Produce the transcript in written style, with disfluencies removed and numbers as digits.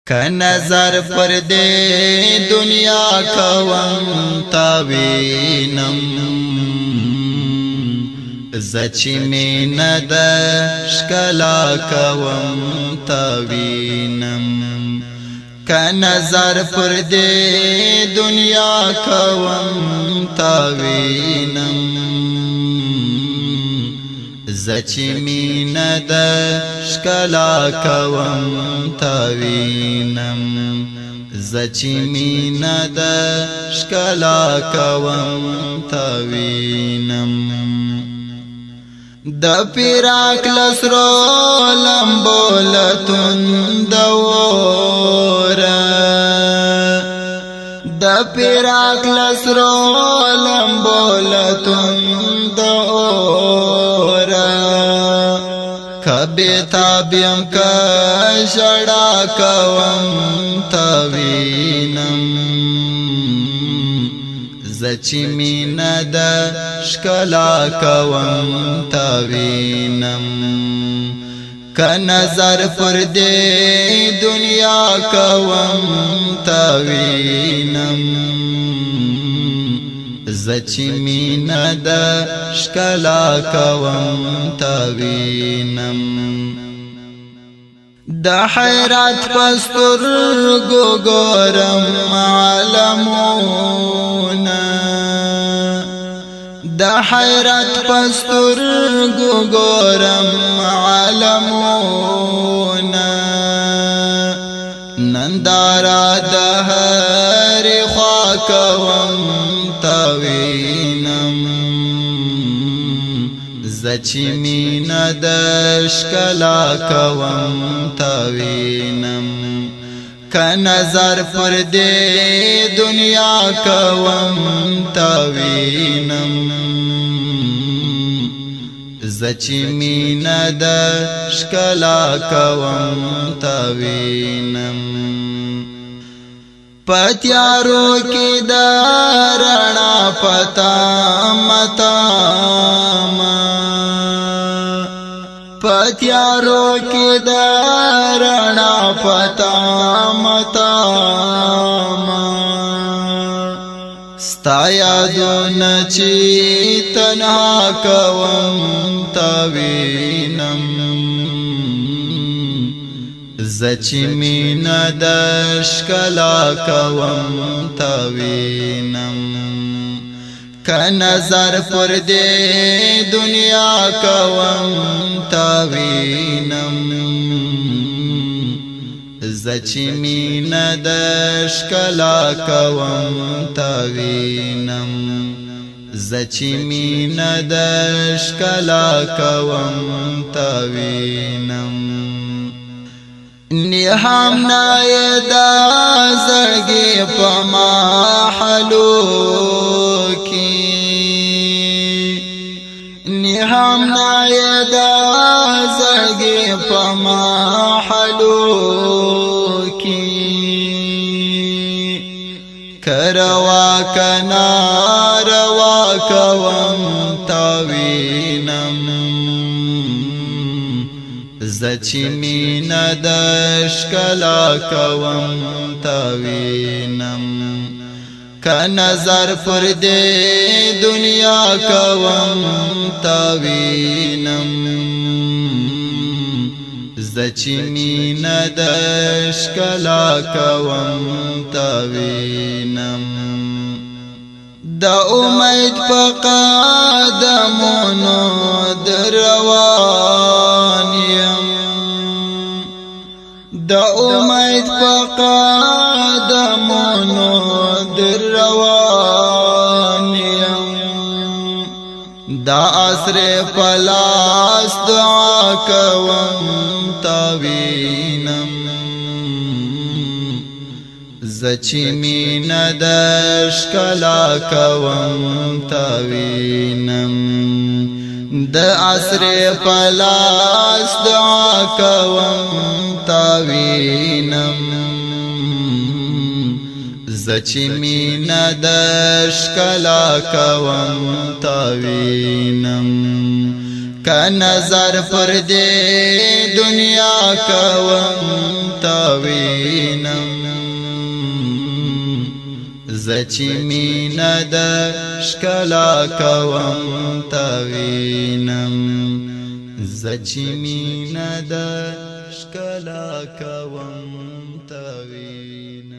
که نظر پر دې دنیا کوم تاوینم زچی مین د شکلا کوم تاوینم که نظر پر دې دنیا کوم تاوینم زچی مین د شکلا کوم تاوینم زچی مین د شکلا کوم تاوینم د پیراک لسرو لمبولتون دورا د پیراک لسرو لمبولتون دورا کبی تابیم که شڑا کوم تاوینم زچی مین د شکلا کوم تاوینم که نظر پر دې دنیا کوم تاوینم زچی مین د شکلا کوم تاوینم د حیرت پستر ګورم عالمونه د حیرت پستر ګورم عالمونه نندارا د هر خوا کوم تاوینم زچی مین د شکلا کوم تاوینم که نظر پر دې دنیا کوم تاوینم زچی مین د شکلا کوم تاوینم پتیارو کی دا رڼا پتا متام پتیارو کی دا رڼا پتا متام ستا یادونه چې تنها کوم تاوینم زچی مین د شکلا کوم تاوینم که نظر پر دې دنیا کوم تاوینم زچی مین د شکلا کوم تاوینم زچی مین د شکلا کوم تاوینم نیحام نایدا زړګي په محلو کې نیحام نایدا زړګي په محلو کې کروا کنا روا کوم تاوینم زچی مین د شکلا کوم تاوینم که نظر پر دې دنیا کوم تاوینم زچی مین د شکلا کوم تاوینم د امید په قدمونو روان یم د امید په قدمونو روان یم دا عصر پلاس دعا کوم تاوینم زچی مین د شکلا کوم تاوینم د عصر پلاس دعا کوم تاوینم زچی مین د شکلا کوم تاوینم که نظر پر دې دنیا کوم تاوینم زچی مینا د شکلا کوم تاوینم زچی مینا د شکلا کوم تاوینم